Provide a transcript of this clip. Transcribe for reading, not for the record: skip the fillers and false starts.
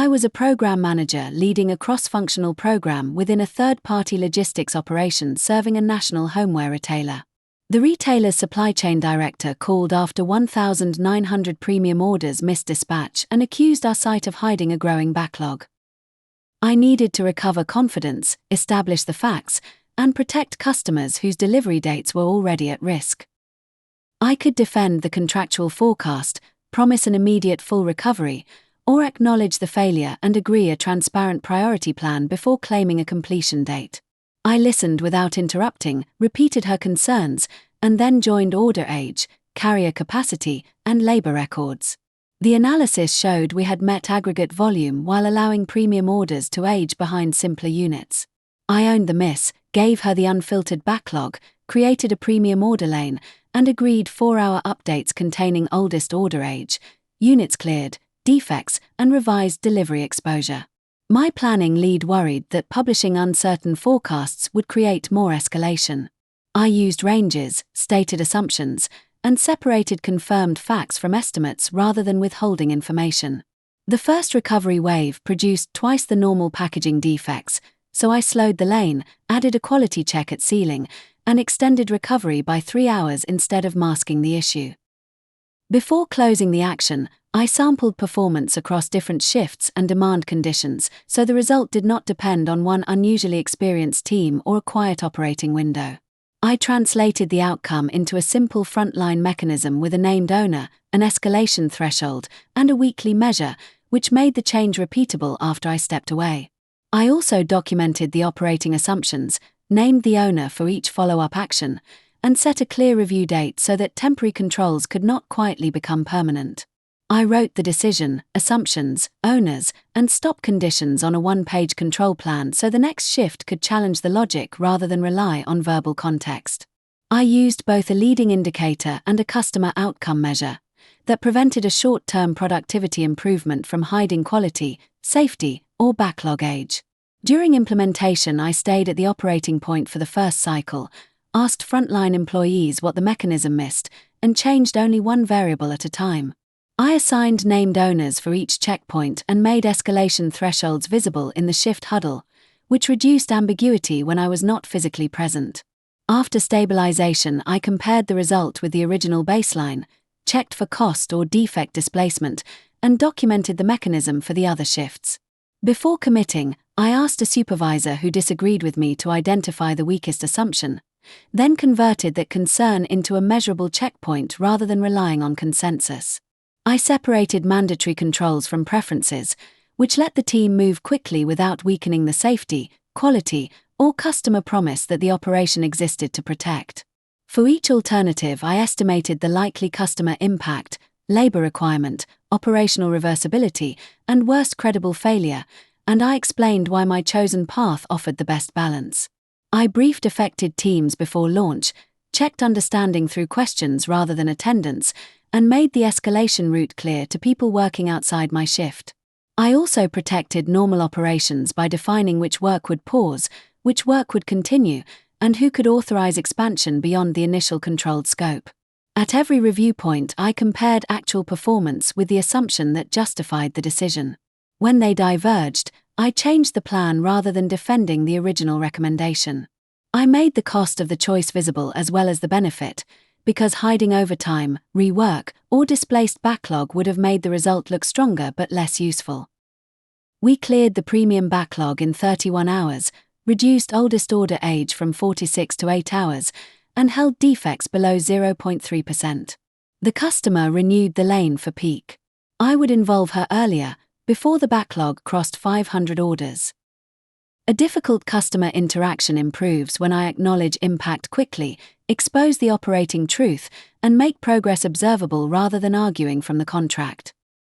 was a program manager leading a cross-functional program within a third-party logistics operation serving a national homeware retailer. The retailer's supply chain director called after 1,900 premium orders missed dispatch and accused our site of hiding a growing backlog. I needed to recover confidence, establish the facts, and protect customers whose delivery dates were already at risk. I could defend the contractual forecast, promise an immediate full recovery, or acknowledge the failure and agree a transparent priority plan before claiming a completion date. I listened without interrupting, repeated her concerns, and then joined order age, carrier capacity, and labor records. The analysis showed we had met aggregate volume while allowing premium orders to age behind simpler units. I owned the miss, gave her the unfiltered backlog, created a premium order lane, and agreed 4-hour updates containing oldest order age, units cleared, defects, and revised delivery exposure. My planning lead worried that publishing uncertain forecasts would create more escalation. I used ranges, stated assumptions, and separated confirmed facts from estimates rather than withholding information. The first recovery wave produced twice the normal packaging defects, so I slowed the lane, added a quality check at sealing, and extended recovery by 3 hours instead of masking the issue. Before closing the action, I sampled performance across different shifts and demand conditions, so the result did not depend on one unusually experienced team or a quiet operating window. I translated the outcome into a simple frontline mechanism with a named owner, an escalation threshold, and a weekly measure, which made the change repeatable after I stepped away. I also documented the operating assumptions, named the owner for each follow-up action, and set a clear review date so that temporary controls could not quietly become permanent. I wrote the decision, assumptions, owners, and stop conditions on a one-page control plan so the next shift could challenge the logic rather than rely on verbal context. I used both a leading indicator and a customer outcome measure that prevented a short-term productivity improvement from hiding quality, safety, or backlog age. During implementation, I stayed at the operating point for the first cycle, asked frontline employees what the mechanism missed, and changed only one variable at a time. I assigned named owners for each checkpoint and made escalation thresholds visible in the shift huddle, which reduced ambiguity when I was not physically present. After stabilization, I compared the result with the original baseline, checked for cost or defect displacement, and documented the mechanism for the other shifts. Before committing, I asked a supervisor who disagreed with me to identify the weakest assumption, then converted that concern into a measurable checkpoint rather than relying on consensus. I separated mandatory controls from preferences, which let the team move quickly without weakening the safety, quality, or customer promise that the operation existed to protect. For each alternative, I estimated the likely customer impact, labor requirement, operational reversibility, and worst credible failure, and I explained why my chosen path offered the best balance. I briefed affected teams before launch, checked understanding through questions rather than attendance, and made the escalation route clear to people working outside my shift. I also protected normal operations by defining which work would pause, which work would continue, and who could authorize expansion beyond the initial controlled scope. At every review point, I compared actual performance with the assumption that justified the decision. When they diverged, I changed the plan rather than defending the original recommendation. I made the cost of the choice visible as well as the benefit, because hiding overtime, rework, or displaced backlog would have made the result look stronger but less useful. We cleared the premium backlog in 31 hours, reduced oldest order age from 46 to 8 hours, and held defects below 0.3%. The customer renewed the lane for peak. I would involve her earlier, before the backlog crossed 500 orders. A difficult customer interaction improves when I acknowledge impact quickly, expose the operating truth, and make progress observable rather than arguing from the contract.